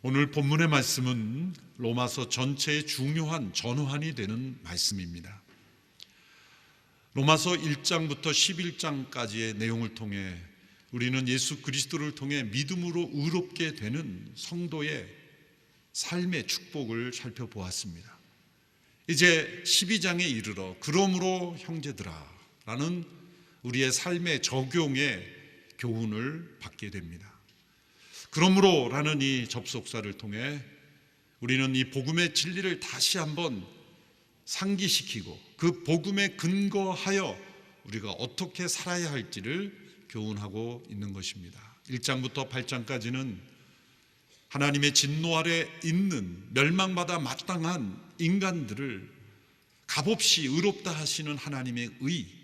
오늘 본문의 말씀은 로마서 전체의 중요한 전환이 되는 말씀입니다. 로마서 1장부터 11장까지의 내용을 통해 우리는 예수 그리스도를 통해 믿음으로 의롭게 되는 성도의 삶의 축복을 살펴보았습니다. 이제 12장에 이르러 그러므로 형제들아 라는 우리의 삶의 적용의 교훈을 받게 됩니다. 그러므로 라는 이 접속사를 통해 우리는 이 복음의 진리를 다시 한번 상기시키고 그 복음에 근거하여 우리가 어떻게 살아야 할지를 교훈하고 있는 것입니다. 1장부터 8장까지는 하나님의 진노 아래 있는 멸망받아 마땅한 인간들을 값없이 의롭다 하시는 하나님의 의,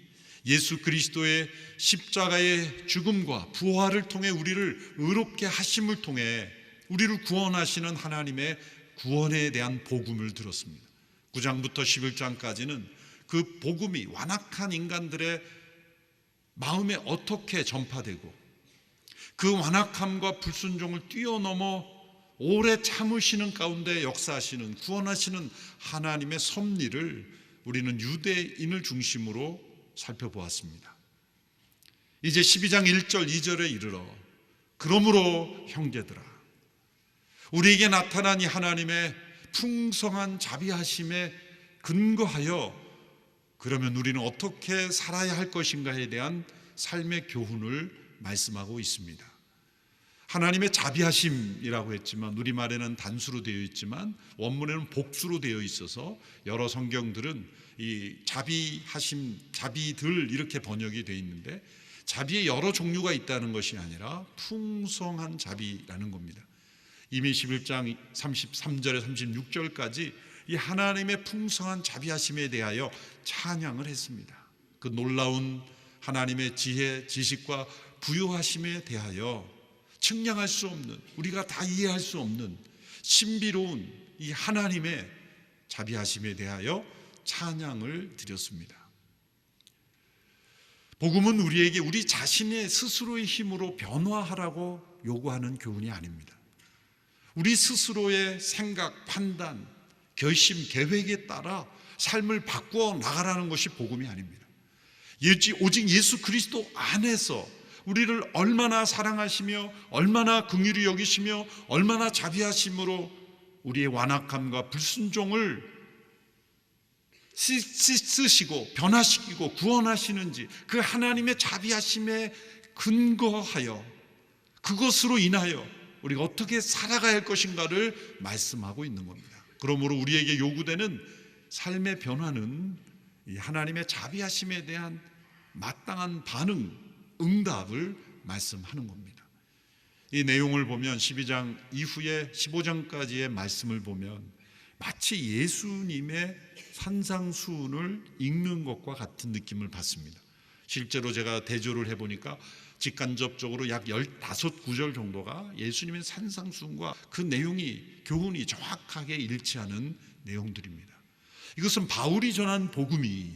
예수 그리스도의 십자가의 죽음과 부활을 통해 우리를 의롭게 하심을 통해 우리를 구원하시는 하나님의 구원에 대한 복음을 들었습니다. 9장부터 11장까지는 그 복음이 완악한 인간들의 마음에 어떻게 전파되고 그 완악함과 불순종을 뛰어넘어 오래 참으시는 가운데 역사하시는 구원하시는 하나님의 섭리를 우리는 유대인을 중심으로 살펴보았습니다. 이제 12장 1절 2절에 이르러 그러므로 형제들아, 우리에게 나타난 이 하나님의 풍성한 자비하심에 근거하여 그러면 우리는 어떻게 살아야 할 것인가에 대한 삶의 교훈을 말씀하고 있습니다. 하나님의 자비하심이라고 했지만 우리말에는 단수로 되어 있지만 원문에는 복수로 되어 있어서 여러 성경들은 이 자비하심, 자비들 이렇게 번역이 되어 있는데 자비의 여러 종류가 있다는 것이 아니라 풍성한 자비라는 겁니다. 이미 11장 33절에 36절까지 이 하나님의 풍성한 자비하심에 대하여 찬양을 했습니다. 그 놀라운 하나님의 지혜, 지식과 부요하심에 대하여 측량할 수 없는, 우리가 다 이해할 수 없는 신비로운 이 하나님의 자비하심에 대하여 찬양을 드렸습니다. 복음은 우리에게 우리 자신의 스스로의 힘으로 변화하라고 요구하는 교훈이 아닙니다. 우리 스스로의 생각, 판단, 결심, 계획에 따라 삶을 바꾸어 나가라는 것이 복음이 아닙니다. 오직 예수 그리스도 안에서 우리를 얼마나 사랑하시며 얼마나 긍휼히 여기시며 얼마나 자비하심으로 우리의 완악함과 불순종을 쓰시고 변화시키고 구원하시는지 그 하나님의 자비하심에 근거하여 그것으로 인하여 우리가 어떻게 살아가야 할 것인가를 말씀하고 있는 겁니다. 그러므로 우리에게 요구되는 삶의 변화는 이 하나님의 자비하심에 대한 마땅한 반응, 응답을 말씀하는 겁니다. 이 내용을 보면 12장 이후에 15장까지의 말씀을 보면 마치 예수님의 산상수훈을 읽는 것과 같은 느낌을 받습니다. 실제로 제가 대조를 해보니까 직간접적으로 약 15구절 정도가 예수님의 산상수훈과 그 내용이 교훈이 정확하게 일치하는 내용들입니다. 이것은 바울이 전한 복음이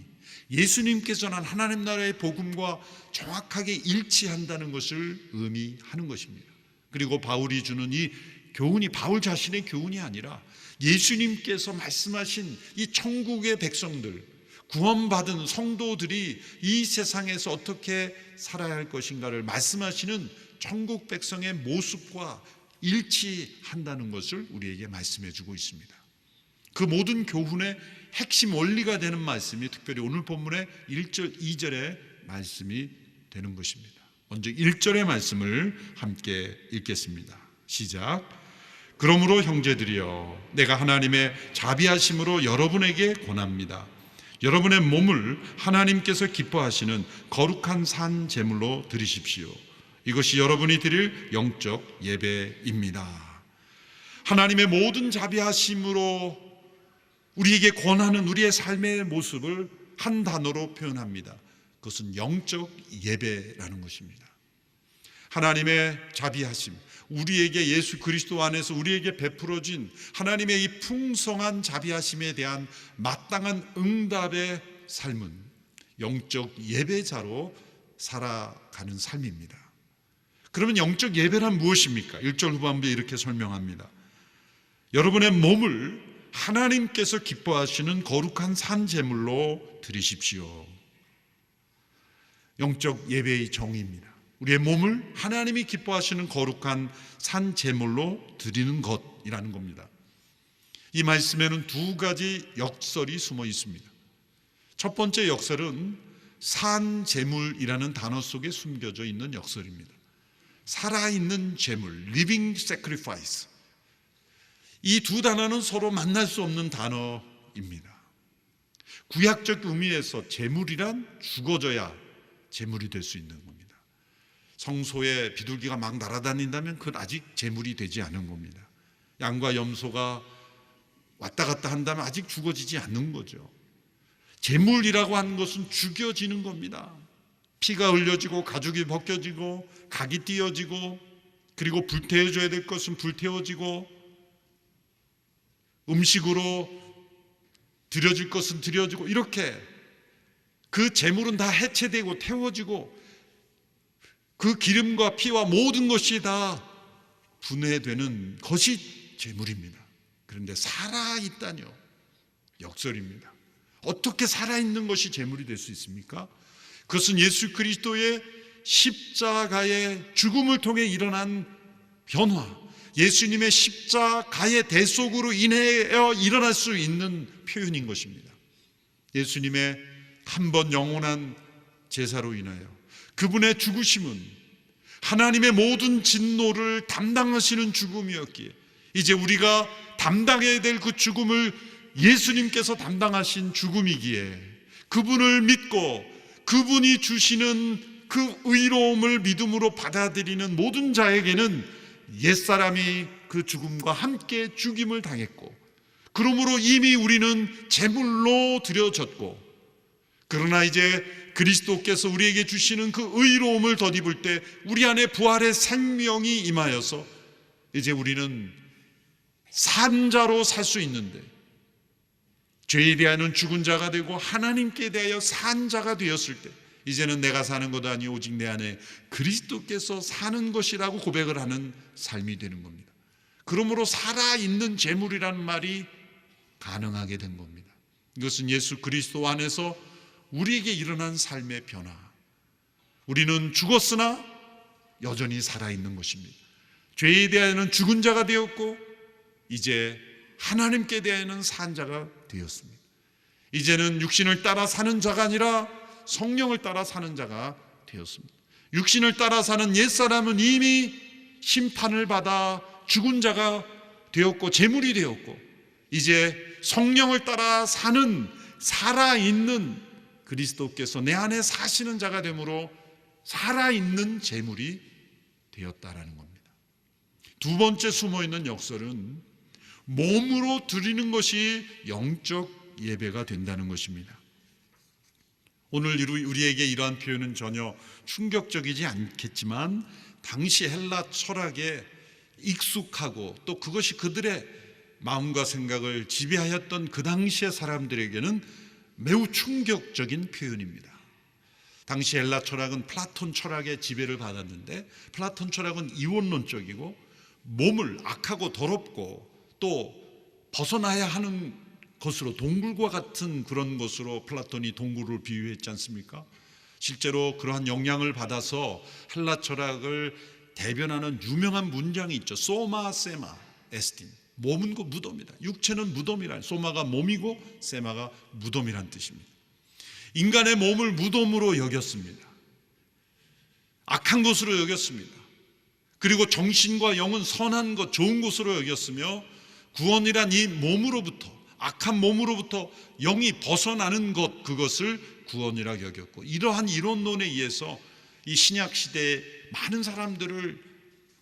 예수님께서 전한 하나님 나라의 복음과 정확하게 일치한다는 것을 의미하는 것입니다. 그리고 바울이 주는 이 교훈이 바울 자신의 교훈이 아니라 예수님께서 말씀하신 이 천국의 백성들, 구원받은 성도들이 이 세상에서 어떻게 살아야 할 것인가를 말씀하시는 천국 백성의 모습과 일치한다는 것을 우리에게 말씀해 주고 있습니다. 그 모든 교훈의 핵심 원리가 되는 말씀이 특별히 오늘 본문의 1절, 2절의 말씀이 되는 것입니다. 먼저 1절의 말씀을 함께 읽겠습니다. 시작. 그러므로 형제들이여, 내가 하나님의 자비하심으로 여러분에게 권합니다. 여러분의 몸을 하나님께서 기뻐하시는 거룩한 산 제물로 드리십시오. 이것이 여러분이 드릴 영적 예배입니다. 하나님의 모든 자비하심으로 우리에게 권하는 우리의 삶의 모습을 한 단어로 표현합니다. 그것은 영적 예배라는 것입니다. 하나님의 자비하심, 우리에게 예수 그리스도 안에서 우리에게 베풀어진 하나님의 이 풍성한 자비하심에 대한 마땅한 응답의 삶은 영적 예배자로 살아가는 삶입니다. 그러면 영적 예배란 무엇입니까? 1절 후반부에 이렇게 설명합니다. 여러분의 몸을 하나님께서 기뻐하시는 거룩한 산 제물로 드리십시오. 영적 예배의 정의입니다. 우리의 몸을 하나님이 기뻐하시는 거룩한 산 제물로 드리는 것이라는 겁니다. 이 말씀에는 두 가지 역설이 숨어 있습니다. 첫 번째 역설은 산 제물이라는 단어 속에 숨겨져 있는 역설입니다. 살아있는 제물, living sacrifice. 이 두 단어는 서로 만날 수 없는 단어입니다. 구약적 의미에서 제물이란 죽어져야 제물이 될 수 있는 겁니다. 성소에 비둘기가 막 날아다닌다면 그건 아직 제물이 되지 않은 겁니다. 양과 염소가 왔다 갔다 한다면 아직 죽어지지 않는 거죠. 제물이라고 하는 것은 죽여지는 겁니다. 피가 흘려지고 가죽이 벗겨지고 각이 띄어지고, 그리고 불태워줘야 될 것은 불태워지고, 음식으로 드려질 것은 드려지고, 이렇게 그 제물은 다 해체되고 태워지고, 그 기름과 피와 모든 것이 다 분해되는 것이 제물입니다. 그런데 살아있다뇨? 역설입니다. 어떻게 살아있는 것이 제물이 될 수 있습니까? 그것은 예수 그리스도의 십자가의 죽음을 통해 일어난 변화, 예수님의 십자가의 대속으로 인하여 일어날 수 있는 표현인 것입니다. 예수님의 한 번 영원한 제사로 인하여 그분의 죽으심은 하나님의 모든 진노를 담당하시는 죽음이었기에, 이제 우리가 담당해야 될 그 죽음을 예수님께서 담당하신 죽음이기에, 그분을 믿고 그분이 주시는 그 의로움을 믿음으로 받아들이는 모든 자에게는 옛사람이 그 죽음과 함께 죽임을 당했고, 그러므로 이미 우리는 제물로 드려졌고, 그러나 이제 그리스도께서 우리에게 주시는 그 의로움을 덧입을 때 우리 안에 부활의 생명이 임하여서 이제 우리는 산자로 살 수 있는데, 죄에 대하여는 죽은 자가 되고 하나님께 대하여 산 자가 되었을 때, 이제는 내가 사는 것도 아니요 오직 내 안에 그리스도께서 사는 것이라고 고백을 하는 삶이 되는 겁니다. 그러므로 살아있는 제물이라는 말이 가능하게 된 겁니다. 이것은 예수 그리스도 안에서 우리에게 일어난 삶의 변화, 우리는 죽었으나 여전히 살아있는 것입니다. 죄에 대하여는 죽은 자가 되었고, 이제 하나님께 대하여는 산 자가 되었습니다. 이제는 육신을 따라 사는 자가 아니라 성령을 따라 사는 자가 되었습니다. 육신을 따라 사는 옛사람은 이미 심판을 받아 죽은 자가 되었고 제물이 되었고, 이제 성령을 따라 사는 살아있는 그리스도께서 내 안에 사시는 자가 되므로 살아있는 제물이 되었다라는 겁니다. 두 번째 숨어있는 역설은 몸으로 드리는 것이 영적 예배가 된다는 것입니다. 오늘 우리에게 이러한 표현은 전혀 충격적이지 않겠지만, 당시 헬라 철학에 익숙하고 또 그것이 그들의 마음과 생각을 지배하였던 그 당시의 사람들에게는 매우 충격적인 표현입니다. 당시 헬라 철학은 플라톤 철학의 지배를 받았는데, 플라톤 철학은 이원론적이고 몸을 악하고 더럽고 또 벗어나야 하는 것으로, 동굴과 같은 그런 것으로 플라톤이 동굴을 비유했지 않습니까? 실제로 그러한 영향을 받아서 헬라 철학을 대변하는 유명한 문장이 있죠. 소마 세마 에스틴. 몸은 그 무덤이다. 육체는 무덤이라. 소마가 몸이고 세마가 무덤이란 뜻입니다. 인간의 몸을 무덤으로 여겼습니다. 악한 것으로 여겼습니다. 그리고 정신과 영은 선한 것, 좋은 것으로 여겼으며, 구원이란 이 몸으로부터, 악한 몸으로부터 영이 벗어나는 것, 그것을 구원이라 여겼고, 이러한 이론론에 의해서 이 신약 시대에 많은 사람들을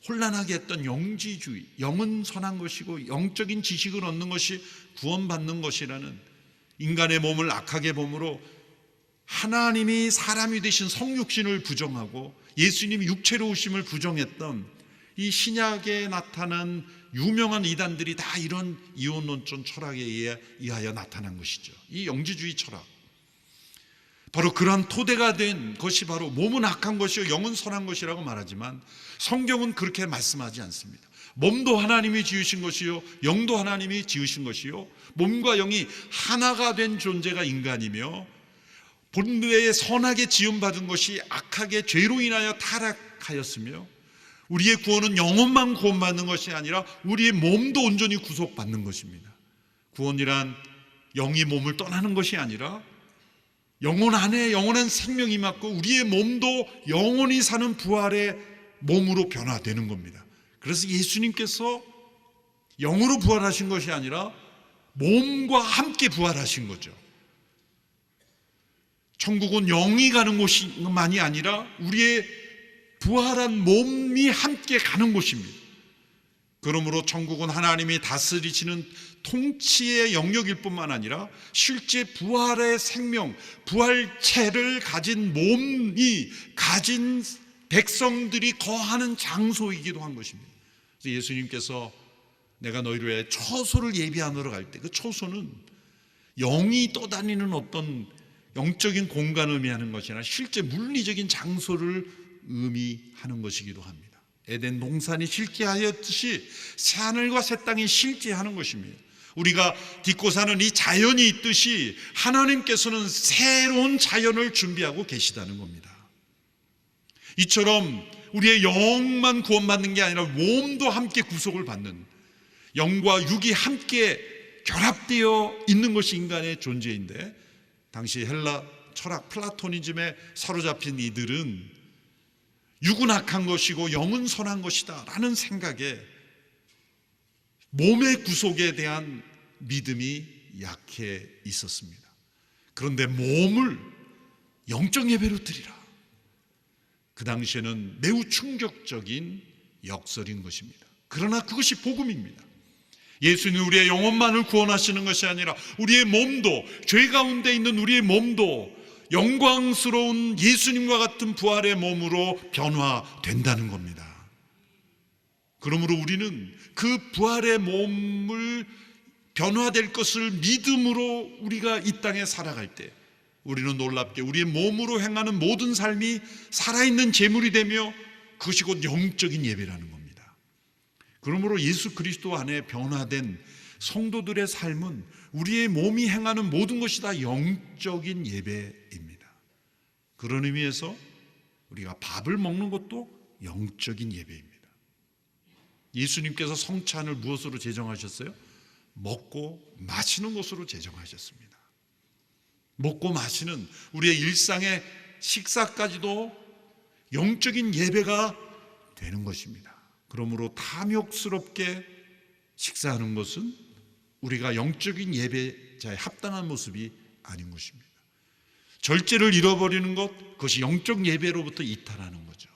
혼란하게 했던 영지주의, 영은 선한 것이고 영적인 지식을 얻는 것이 구원받는 것이라는, 인간의 몸을 악하게 봄으로 하나님이 사람이 되신 성육신을 부정하고 예수님이 육체로 오심을 부정했던 이 신약에 나타난 유명한 이단들이 다 이런 이원론적 철학에 의하여 나타난 것이죠. 이 영지주의 철학, 바로 그러한 토대가 된 것이 바로 몸은 악한 것이요 영은 선한 것이라고 말하지만, 성경은 그렇게 말씀하지 않습니다. 몸도 하나님이 지으신 것이요 영도 하나님이 지으신 것이요 몸과 영이 하나가 된 존재가 인간이며 본래에 선하게 지음받은 것이 악하게 죄로 인하여 타락하였으며 우리의 구원은 영혼만 구원받는 것이 아니라 우리의 몸도 온전히 구속받는 것입니다. 구원이란 영이 몸을 떠나는 것이 아니라 영혼 안에 영원한 생명이 맞고 우리의 몸도 영원히 사는 부활의 몸으로 변화되는 겁니다. 그래서 예수님께서 영으로 부활하신 것이 아니라 몸과 함께 부활하신 거죠. 천국은 영이 가는 곳만이 아니라 우리의 부활한 몸이 함께 가는 곳입니다. 그러므로 천국은 하나님이 다스리시는 통치의 영역일 뿐만 아니라 실제 부활의 생명, 부활체를 가진 몸이 가진 백성들이 거하는 장소이기도 한 것입니다. 그래서 예수님께서 내가 너희를 위해 처소를 예비하러 갈 때 그 처소는 영이 떠다니는 어떤 영적인 공간을 의미하는 것이 아니라 실제 물리적인 장소를 의미하는 것이기도 합니다. 에덴 동산이 실제하였듯이 새하늘과 새 땅이 실제하는 것입니다. 우리가 딛고 사는 이 자연이 있듯이 하나님께서는 새로운 자연을 준비하고 계시다는 겁니다. 이처럼 우리의 영만 구원받는 게 아니라 몸도 함께 구속을 받는, 영과 육이 함께 결합되어 있는 것이 인간의 존재인데, 당시 헬라 철학 플라토니즘에 사로잡힌 이들은 육은 악한 것이고 영은 선한 것이다 라는 생각에 몸의 구속에 대한 믿음이 약해 있었습니다. 그런데 몸을 영적 예배로 드리라, 그 당시에는 매우 충격적인 역설인 것입니다. 그러나 그것이 복음입니다. 예수는 우리의 영혼만을 구원하시는 것이 아니라 우리의 몸도, 죄 가운데 있는 우리의 몸도 영광스러운 예수님과 같은 부활의 몸으로 변화된다는 겁니다. 그러므로 우리는 그 부활의 몸을 변화될 것을 믿음으로 우리가 이 땅에 살아갈 때 우리는 놀랍게 우리의 몸으로 행하는 모든 삶이 살아있는 제물이 되며 그것이 곧 영적인 예배라는 겁니다. 그러므로 예수 그리스도 안에 변화된 성도들의 삶은 우리의 몸이 행하는 모든 것이 다 영적인 예배입니다. 그런 의미에서 우리가 밥을 먹는 것도 영적인 예배입니다. 예수님께서 성찬을 무엇으로 제정하셨어요? 먹고 마시는 것으로 제정하셨습니다. 먹고 마시는 우리의 일상의 식사까지도 영적인 예배가 되는 것입니다. 그러므로 탐욕스럽게 식사하는 것은 우리가 영적인 예배자의 합당한 모습이 아닌 것입니다. 절제를 잃어버리는 것, 그것이 영적 예배로부터 이탈하는 거죠.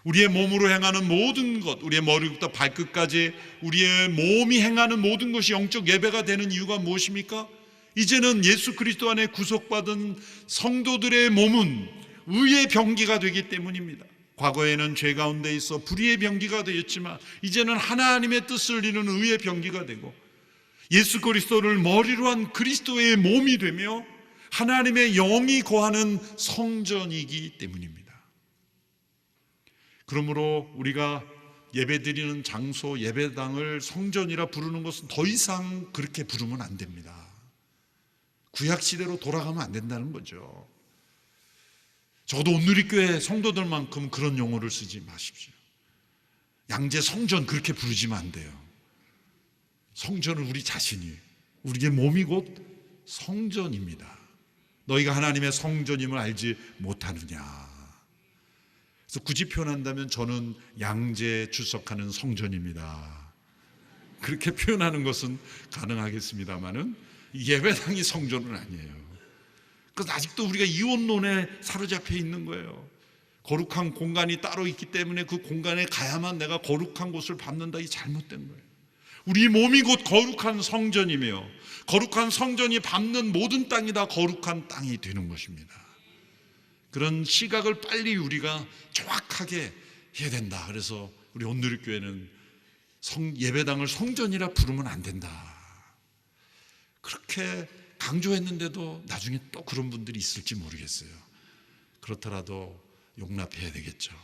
우리의 몸으로 행하는 모든 것, 우리의 머리부터 발끝까지 우리의 몸이 행하는 모든 것이 영적 예배가 되는 이유가 무엇입니까? 이제는 예수 그리스도 안에 구속받은 성도들의 몸은 의의 병기가 되기 때문입니다. 과거에는 죄 가운데 있어 불의의 병기가 되었지만 이제는 하나님의 뜻을 이루는 의의 병기가 되고 예수 그리스도를 머리로 한 그리스도의 몸이 되며 하나님의 영이 거하는 성전이기 때문입니다. 그러므로 우리가 예배드리는 장소, 예배당을 성전이라 부르는 것은 더 이상 그렇게 부르면 안 됩니다. 구약시대로 돌아가면 안 된다는 거죠. 저도 온누리교회 성도들만큼 그런 용어를 쓰지 마십시오. 양재 성전 그렇게 부르지면 안 돼요. 성전은 우리 자신이, 우리의 몸이 곧 성전입니다. 너희가 하나님의 성전임을 알지 못하느냐. 그래서 굳이 표현한다면 저는 양재에 출석하는 성전입니다. 그렇게 표현하는 것은 가능하겠습니다만은 예배당이 성전은 아니에요. 그래서 아직도 우리가 이원론에 사로잡혀 있는 거예요. 거룩한 공간이 따로 있기 때문에 그 공간에 가야만 내가 거룩한 곳을 받는다. 이 잘못된 거예요. 우리 몸이 곧 거룩한 성전이며 거룩한 성전이 밟는 모든 땅이 다 거룩한 땅이 되는 것입니다. 그런 시각을 빨리 우리가 정확하게 해야 된다. 그래서 우리 온누리교회는 예배당을 성전이라 부르면 안 된다. 그렇게 강조했는데도 나중에 또 그런 분들이 있을지 모르겠어요. 그렇더라도 용납해야 되겠죠.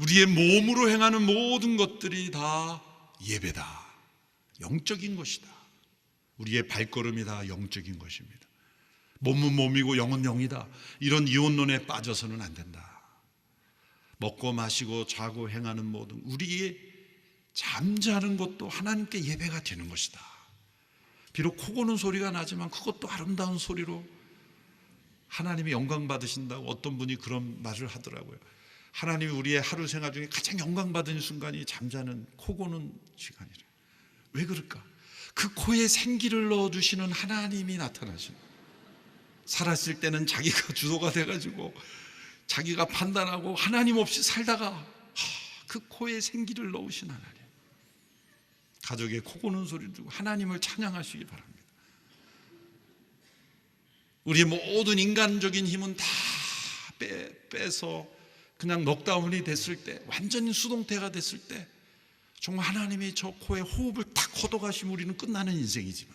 우리의 몸으로 행하는 모든 것들이 다 예배다. 영적인 것이다. 우리의 발걸음이 다 영적인 것입니다. 몸은 몸이고 영은 영이다. 이런 이혼론에 빠져서는 안 된다. 먹고 마시고 자고 행하는 모든 우리의 잠자는 것도 하나님께 예배가 되는 것이다. 비록 코 고는 소리가 나지만 그것도 아름다운 소리로 하나님이 영광 받으신다고 어떤 분이 그런 말을 하더라고요. 하나님이 우리의 하루 생활 중에 가장 영광 받은 순간이 잠자는 코 고는 시간이래. 왜 그럴까? 그 코에 생기를 넣어주시는 하나님이 나타나신, 살았을 때는 자기가 주도가 돼가지고 자기가 판단하고 하나님 없이 살다가 그 코에 생기를 넣으신 하나님, 가족의 코 고는 소리를 듣고 하나님을 찬양하시기 바랍니다. 우리의 모든 인간적인 힘은 다 빼서 그냥 넉다운이 됐을 때, 완전히 수동태가 됐을 때 정말 하나님이 저 코에 호흡을 탁 걷어가시면 우리는 끝나는 인생이지만,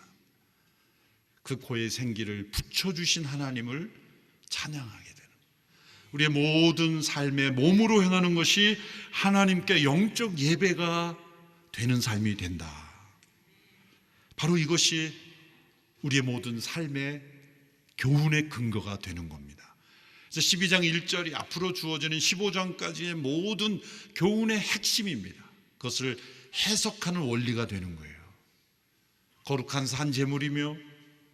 그 코에 생기를 붙여주신 하나님을 찬양하게 되는, 우리의 모든 삶의 몸으로 행하는 것이 하나님께 영적 예배가 되는 삶이 된다. 바로 이것이 우리의 모든 삶의 교훈의 근거가 되는 겁니다. 그래서 12장 1절이 앞으로 주어지는 15장까지의 모든 교훈의 핵심입니다. 그것을 해석하는 원리가 되는 거예요. 거룩한 산 제물이며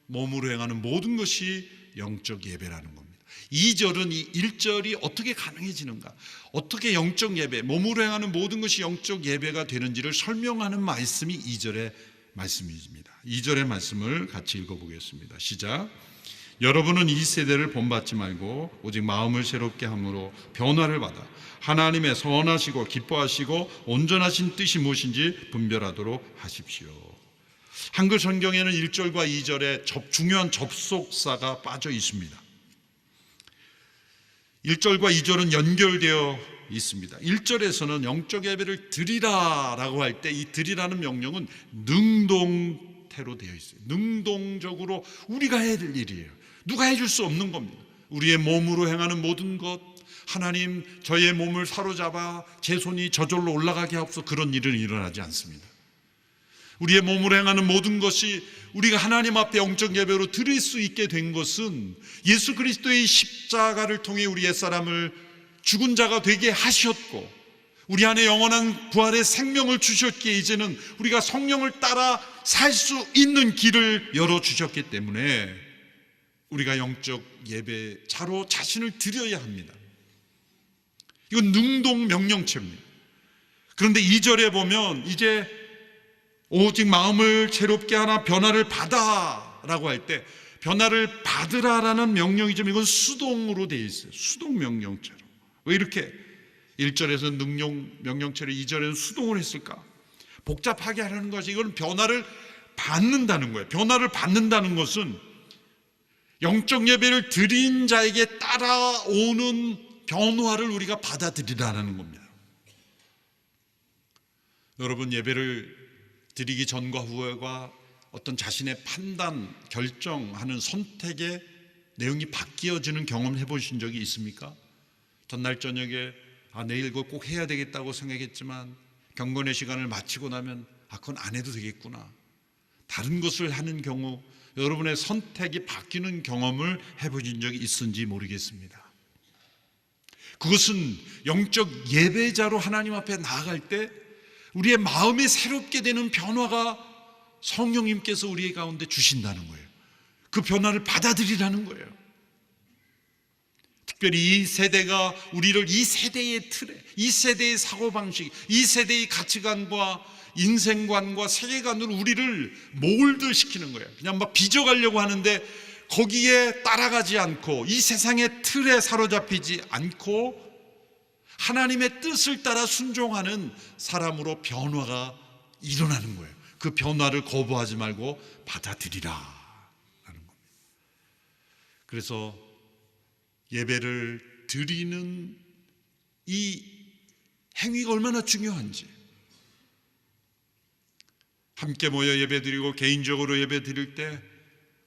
몸으로 행하는 모든 것이 영적 예배라는 겁니다. 2절은 이 1절이 어떻게 가능해지는가, 어떻게 영적 예배, 몸으로 행하는 모든 것이 영적 예배가 되는지를 설명하는 말씀이 2절의 말씀입니다. 2절의 말씀을 같이 읽어보겠습니다. 시작. 여러분은 이 세대를 본받지 말고 오직 마음을 새롭게 함으로 변화를 받아 하나님의 선하시고 기뻐하시고 온전하신 뜻이 무엇인지 분별하도록 하십시오. 한글 성경에는 1절과 2절에 중요한 접속사가 빠져 있습니다. 1절과 2절은 연결되어 있습니다. 1절에서는 영적 예배를 드리라라고 할 때 이 드리라는 명령은 능동태로 되어 있어요. 능동적으로 우리가 해야 될 일이에요. 누가 해줄 수 없는 겁니다. 우리의 몸으로 행하는 모든 것, 하나님 저의 몸을 사로잡아 제 손이 저절로 올라가게 하옵소서, 그런 일은 일어나지 않습니다. 우리의 몸으로 행하는 모든 것이 우리가 하나님 앞에 영적 예배로 드릴 수 있게 된 것은 예수 그리스도의 십자가를 통해 우리 옛사람을 죽은 자가 되게 하셨고 우리 안에 영원한 부활의 생명을 주셨기에 이제는 우리가 성령을 따라 살 수 있는 길을 열어주셨기 때문에 우리가 영적 예배자로 자신을 드려야 합니다. 이건 능동 명령체입니다. 그런데 2절에 보면 이제 오직 마음을 새롭게 하나 변화를 받아 라고 할 때 변화를 받으라라는 명령이지만 이건 수동으로 되어 있어요. 수동 명령체로. 왜 이렇게 1절에서 능용 명령체를 2절에는 수동을 했을까? 복잡하게 하라는 것이, 이건 변화를 받는다는 거예요. 변화를 받는다는 것은 영적 예배를 드린 자에게 따라오는 변화를 우리가 받아들이라는 겁니다. 여러분, 예배를 드리기 전과 후가 어떤 자신의 판단, 결정하는 선택의 내용이 바뀌어지는 경험 해보신 적이 있습니까? 전날 저녁에 내일 이거 꼭 해야 되겠다고 생각했지만 경건의 시간을 마치고 나면 그건 안 해도 되겠구나, 다른 것을 하는 경우 여러분의 선택이 바뀌는 경험을 해보신 적이 있은지 모르겠습니다. 그것은 영적 예배자로 하나님 앞에 나아갈 때 우리의 마음이 새롭게 되는 변화가 성령님께서 우리 가운데 주신다는 거예요. 그 변화를 받아들이라는 거예요. 특별히 이 세대가 우리를 이 세대의 틀에, 이 세대의 사고방식, 이 세대의 가치관과 인생관과 세계관으로 우리를 몰드시키는 거예요. 그냥 막 빚어가려고 하는데 거기에 따라가지 않고 이 세상의 틀에 사로잡히지 않고 하나님의 뜻을 따라 순종하는 사람으로 변화가 일어나는 거예요. 그 변화를 거부하지 말고 받아들이라 하는 겁니다. 그래서 예배를 드리는 이 행위가 얼마나 중요한지, 함께 모여 예배드리고 개인적으로 예배드릴 때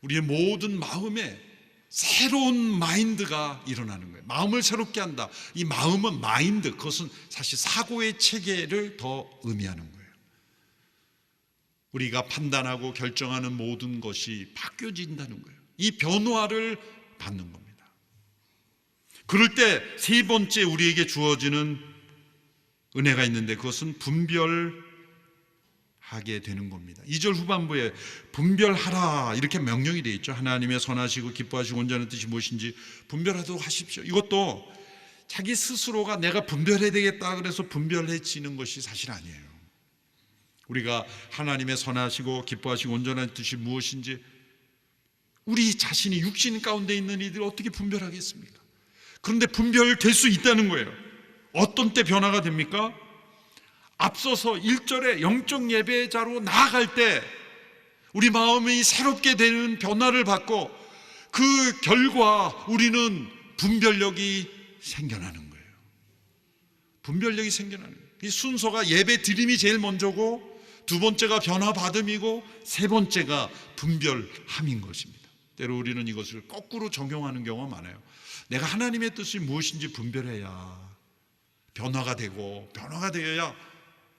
우리의 모든 마음에 새로운 마인드가 일어나는 거예요. 마음을 새롭게 한다. 이 마음은 마인드, 그것은 사실 사고의 체계를 더 의미하는 거예요. 우리가 판단하고 결정하는 모든 것이 바뀌어진다는 거예요. 이 변화를 받는 겁니다. 그럴 때 세 번째 우리에게 주어지는 은혜가 있는데, 그것은 분별하게 되는 겁니다. 2절 후반부에 분별하라 이렇게 명령이 되어 있죠. 하나님의 선하시고 기뻐하시고 온전한 뜻이 무엇인지 분별하도록 하십시오. 이것도 자기 스스로가 내가 분별해야 되겠다 그래서 분별해지는 것이 사실 아니에요. 우리가 하나님의 선하시고 기뻐하시고 온전한 뜻이 무엇인지 우리 자신이 육신 가운데 있는 이들이 어떻게 분별하겠습니까? 그런데 분별될 수 있다는 거예요. 어떤 때 변화가 됩니까? 앞서서 1절에 영적 예배자로 나아갈 때 우리 마음이 새롭게 되는 변화를 받고 그 결과 우리는 분별력이 생겨나는 거예요. 분별력이 생겨나는 거예요. 이 순서가 예배 드림이 제일 먼저고, 두 번째가 변화 받음이고, 세 번째가 분별함인 것입니다. 때로 우리는 이것을 거꾸로 적용하는 경우가 많아요. 내가 하나님의 뜻이 무엇인지 분별해야 변화가 되고, 변화가 되어야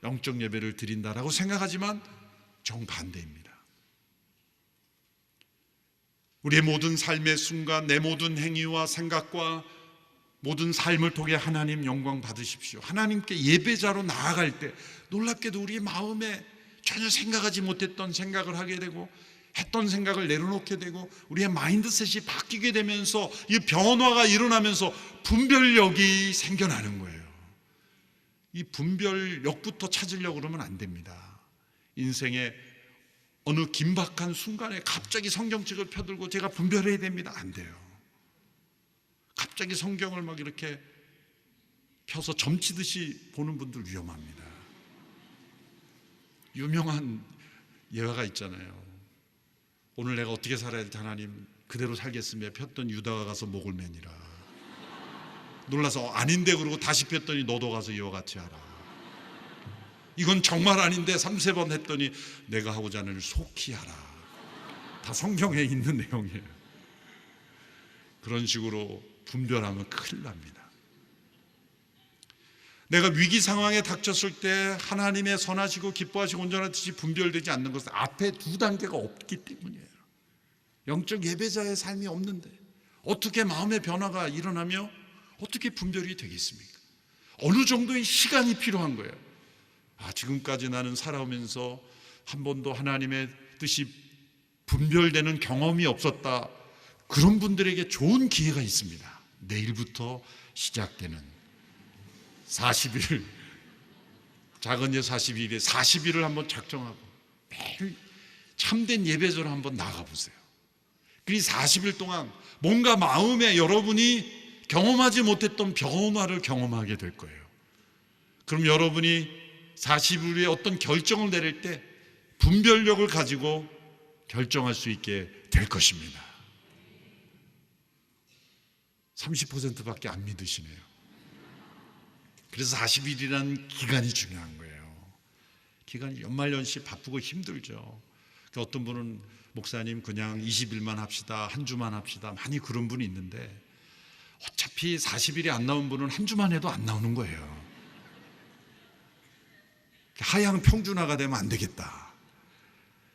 영적 예배를 드린다라고 생각하지만 정반대입니다. 우리의 모든 삶의 순간, 내 모든 행위와 생각과 모든 삶을 통해 하나님 영광 받으십시오. 하나님께 예배자로 나아갈 때 놀랍게도 우리 마음에 전혀 생각하지 못했던 생각을 하게 되고, 했던 생각을 내려놓게 되고, 우리의 마인드셋이 바뀌게 되면서 이 변화가 일어나면서 분별력이 생겨나는 거예요. 이 분별력부터 찾으려고 그러면 안 됩니다. 인생의 어느 긴박한 순간에 갑자기 성경책을 펴들고 제가 분별해야 됩니다. 안 돼요. 갑자기 성경을 막 이렇게 펴서 점치듯이 보는 분들 위험합니다. 유명한 예화가 있잖아요. 오늘 내가 어떻게 살아야 될지 하나님 그대로 살겠으며 폈던 유다가 가서 목을 매니라. 놀라서 아닌데 그러고 다시 폈더니 너도 가서 이와 같이 하라. 이건 정말 아닌데 3-4번 했더니 내가 하고자 하는 일 속히 하라. 다 성경에 있는 내용이에요. 그런 식으로 분별하면 큰일 납니다. 내가 위기 상황에 닥쳤을 때 하나님의 선하시고 기뻐하시고 온전한 뜻이 분별되지 않는 것은 앞에 두 단계가 없기 때문이에요. 영적 예배자의 삶이 없는데 어떻게 마음의 변화가 일어나며 어떻게 분별이 되겠습니까? 어느 정도의 시간이 필요한 거예요. 지금까지 나는 살아오면서 한 번도 하나님의 뜻이 분별되는 경험이 없었다. 그런 분들에게 좋은 기회가 있습니다. 내일부터 시작되는 40일, 작은 예 40일에 40일을 한번 작정하고 매일 참된 예배자로 한번 나가보세요. 그 40일 동안 뭔가 마음에 여러분이 경험하지 못했던 변화를 경험하게 될 거예요. 그럼 여러분이 40일 후에 어떤 결정을 내릴 때 분별력을 가지고 결정할 수 있게 될 것입니다. 30%밖에 안 믿으시네요. 그래서 40일이라는 기간이 중요한 거예요. 기간이 연말연시 바쁘고 힘들죠. 어떤 분은 목사님 그냥 20일만 합시다, 한 주만 합시다, 많이 그런 분이 있는데 어차피 40일이 안 나온 분은 한 주만 해도 안 나오는 거예요. 하향 평준화가 되면 안 되겠다.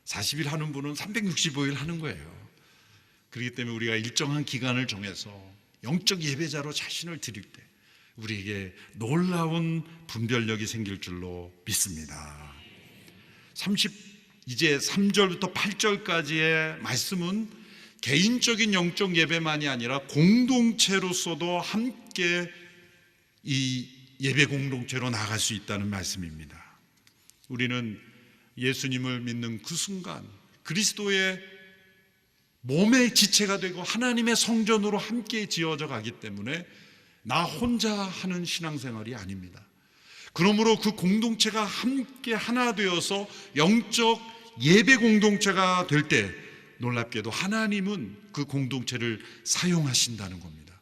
40일 하는 분은 365일 하는 거예요. 그렇기 때문에 우리가 일정한 기간을 정해서 영적 예배자로 자신을 드릴 때 우리에게 놀라운 분별력이 생길 줄로 믿습니다. 이제 3절부터 8절까지의 말씀은 개인적인 영적 예배만이 아니라 공동체로서도 함께 이 예배 공동체로 나갈 수 있다는 말씀입니다. 우리는 예수님을 믿는 그 순간 그리스도의 몸의 지체가 되고 하나님의 성전으로 함께 지어져 가기 때문에 나 혼자 하는 신앙생활이 아닙니다. 그러므로 그 공동체가 함께 하나 되어서 영적 예배 공동체가 될 때 놀랍게도 하나님은 그 공동체를 사용하신다는 겁니다.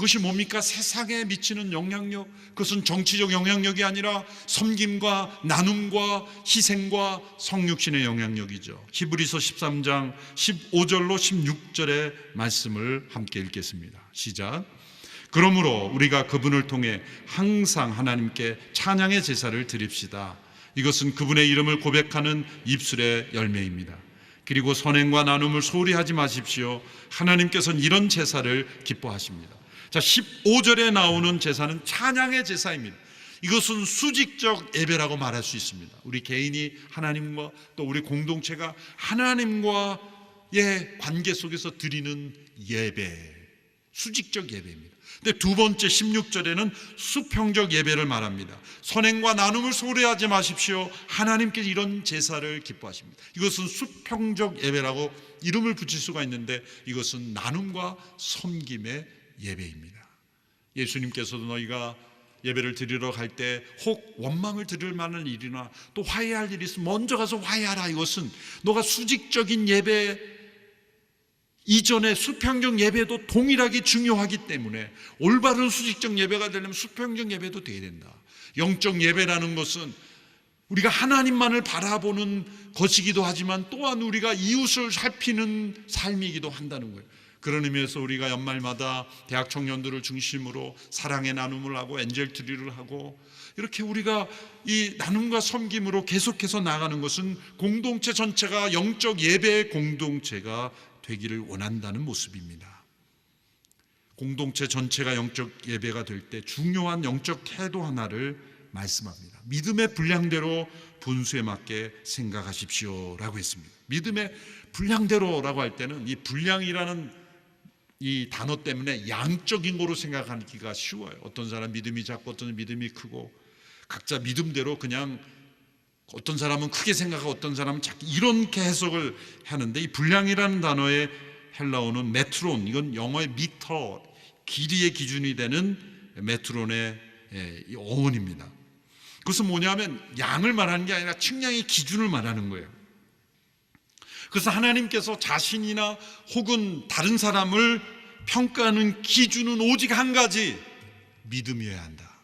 그것이 뭡니까? 세상에 미치는 영향력. 그것은 정치적 영향력이 아니라 섬김과 나눔과 희생과 성육신의 영향력이죠. 히브리서 13장 15절로 16절의 말씀을 함께 읽겠습니다. 시작. 그러므로 우리가 그분을 통해 항상 하나님께 찬양의 제사를 드립시다. 이것은 그분의 이름을 고백하는 입술의 열매입니다. 그리고 선행과 나눔을 소홀히 하지 마십시오. 하나님께서는 이런 제사를 기뻐하십니다. 자, 15절에 나오는 제사는 찬양의 제사입니다. 이것은 수직적 예배라고 말할 수 있습니다. 우리 개인이 하나님과 또 우리 공동체가 하나님과의 관계 속에서 드리는 예배, 수직적 예배입니다. 근데 두 번째 16절에는 수평적 예배를 말합니다. 선행과 나눔을 소홀히 하지 마십시오. 하나님께서 이런 제사를 기뻐하십니다. 이것은 수평적 예배라고 이름을 붙일 수가 있는데 이것은 나눔과 섬김의 예배입니다. 예수님께서도 너희가 예배를 드리러 갈 때 혹 원망을 드릴 만한 일이나 또 화해할 일이 있으면 먼저 가서 화해하라. 이것은 너가 수직적인 예배 이전에 수평적 예배도 동일하게 중요하기 때문에 올바른 수직적 예배가 되려면 수평적 예배도 돼야 된다. 영적 예배라는 것은 우리가 하나님만을 바라보는 것이기도 하지만 또한 우리가 이웃을 살피는 삶이기도 한다는 거예요. 그런 의미에서 우리가 연말마다 대학 청년들을 중심으로 사랑의 나눔을 하고 엔젤 트리를 하고 이렇게 우리가 이 나눔과 섬김으로 계속해서 나가는 것은 공동체 전체가 영적 예배의 공동체가 되기를 원한다는 모습입니다. 공동체 전체가 영적 예배가 될 때 중요한 영적 태도 하나를 말씀합니다. 믿음의 분량대로 분수에 맞게 생각하십시오라고 했습니다. 믿음의 분량대로라고 할 때는 이 분량이라는 이 단어 때문에 양적인 거로 생각하기가 쉬워요. 어떤 사람 믿음이 작고 어떤 사람 믿음이 크고 각자 믿음대로 그냥 어떤 사람은 크게 생각하고 어떤 사람은 작게 이렇게 해석을 하는데 이 분량이라는 단어의 헬라어는 메트론, 이건 영어의 미터, 길이의 기준이 되는 메트론의 어원입니다. 그것은 뭐냐면 양을 말하는 게 아니라 측량의 기준을 말하는 거예요. 그래서 하나님께서 자신이나 혹은 다른 사람을 평가하는 기준은 오직 한 가지, 믿음이어야 한다.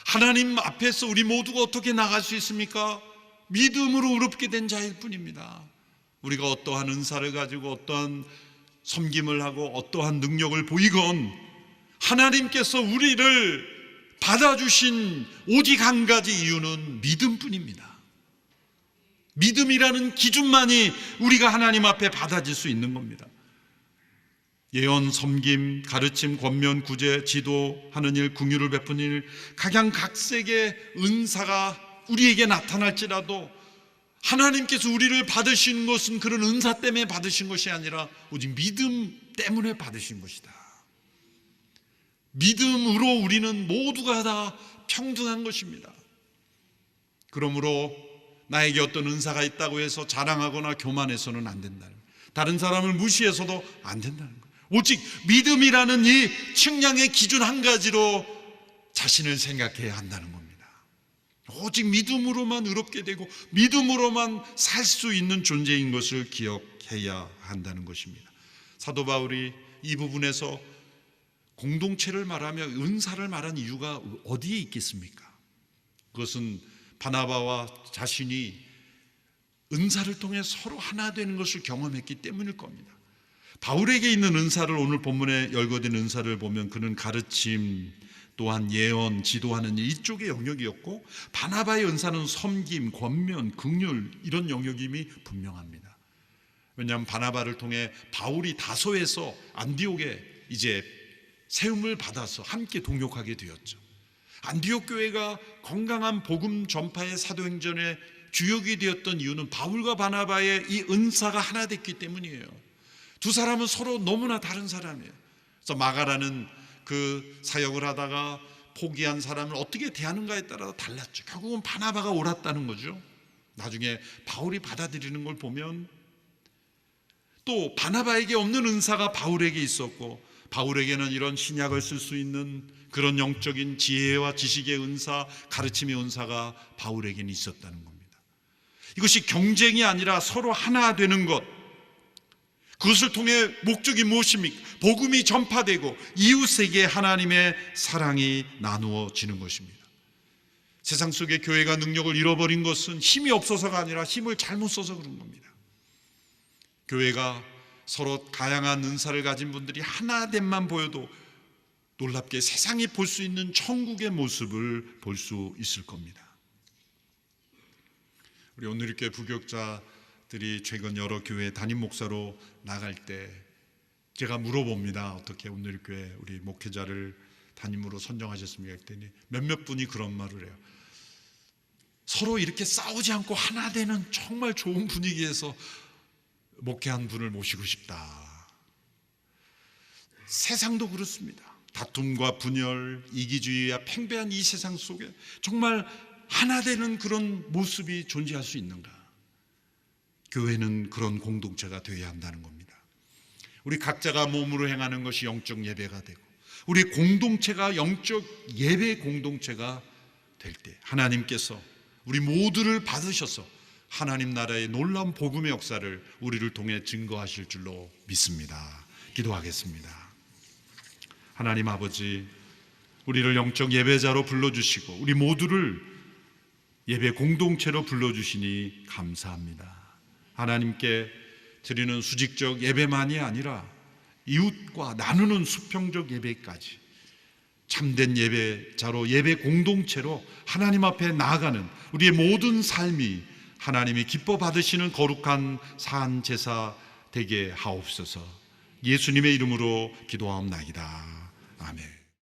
하나님 앞에서 우리 모두가 어떻게 나갈 수 있습니까? 믿음으로 의롭게 된 자일 뿐입니다. 우리가 어떠한 은사를 가지고 어떠한 섬김을 하고 어떠한 능력을 보이건 하나님께서 우리를 받아주신 오직 한 가지 이유는 믿음뿐입니다. 믿음이라는 기준만이 우리가 하나님 앞에 받아질 수 있는 겁니다. 예언, 섬김, 가르침, 권면, 구제, 지도하는 일, 긍휼을 베푸는 일, 각양각색의 은사가 우리에게 나타날지라도 하나님께서 우리를 받으신 것은 그런 은사 때문에 받으신 것이 아니라 오직 믿음 때문에 받으신 것이다. 믿음으로 우리는 모두가 다 평등한 것입니다. 그러므로 나에게 어떤 은사가 있다고 해서 자랑하거나 교만해서는 안 된다는 거예요. 다른 사람을 무시해서도 안 된다는 거예요. 오직 믿음이라는 이 측량의 기준 한 가지로 자신을 생각해야 한다는 겁니다. 오직 믿음으로만 의롭게 되고 믿음으로만 살 수 있는 존재인 것을 기억해야 한다는 것입니다. 사도 바울이 이 부분에서 공동체를 말하며 은사를 말한 이유가 어디에 있겠습니까? 그것은 바나바와 자신이 은사를 통해 서로 하나 되는 것을 경험했기 때문일 겁니다. 바울에게 있는 은사를 오늘 본문에 열거된 은사를 보면 그는 가르침, 또한 예언, 지도하는 이쪽의 영역이었고 바나바의 은사는 섬김, 권면, 긍휼 이런 영역임이 분명합니다. 왜냐하면 바나바를 통해 바울이 다소에서 안디옥에 이제 세움을 받아서 함께 동역하게 되었죠. 안디옥 교회가 건강한 복음 전파의 사도행전의 주역이 되었던 이유는 바울과 바나바의 이 은사가 하나 됐기 때문이에요. 두 사람은 서로 너무나 다른 사람이에요. 그래서 마가라는 그 사역을 하다가 포기한 사람을 어떻게 대하는가에 따라 달랐죠. 결국은 바나바가 옳았다는 거죠. 나중에 바울이 받아들이는 걸 보면 또 바나바에게 없는 은사가 바울에게 있었고 바울에게는 이런 신약을 쓸 수 있는 그런 영적인 지혜와 지식의 은사, 가르침의 은사가 바울에게는 있었다는 겁니다. 이것이 경쟁이 아니라 서로 하나 되는 것, 그것을 통해 목적이 무엇입니까? 복음이 전파되고 이웃에게 하나님의 사랑이 나누어지는 것입니다. 세상 속의 교회가 능력을 잃어버린 것은 힘이 없어서가 아니라 힘을 잘못 써서 그런 겁니다. 교회가 서로 다양한 은사를 가진 분들이 하나됨만 보여도 놀랍게 세상이 볼 수 있는 천국의 모습을 볼 수 있을 겁니다. 우리 오늘교회 부교육자들이 최근 여러 교회 담임 목사로 나갈 때 제가 물어봅니다. 어떻게 오늘교회 우리 목회자를 담임으로 선정하셨습니까? 했더니 몇몇 분이 그런 말을 해요. 서로 이렇게 싸우지 않고 하나 되는 정말 좋은 분위기에서 목회한 분을 모시고 싶다. 세상도 그렇습니다. 다툼과 분열, 이기주의와 팽배한 이 세상 속에 정말 하나 되는 그런 모습이 존재할 수 있는가? 교회는 그런 공동체가 되어야 한다는 겁니다. 우리 각자가 몸으로 행하는 것이 영적 예배가 되고 우리 공동체가 영적 예배 공동체가 될 때 하나님께서 우리 모두를 받으셔서 하나님 나라의 놀라운 복음의 역사를 우리를 통해 증거하실 줄로 믿습니다. 기도하겠습니다. 하나님 아버지, 우리를 영적 예배자로 불러주시고 우리 모두를 예배 공동체로 불러주시니 감사합니다. 하나님께 드리는 수직적 예배만이 아니라 이웃과 나누는 수평적 예배까지 참된 예배자로 예배 공동체로 하나님 앞에 나아가는 우리의 모든 삶이 하나님이 기뻐 받으시는 거룩한 산 제사 되게 하옵소서. 예수님의 이름으로 기도하옵나이다. 아멘.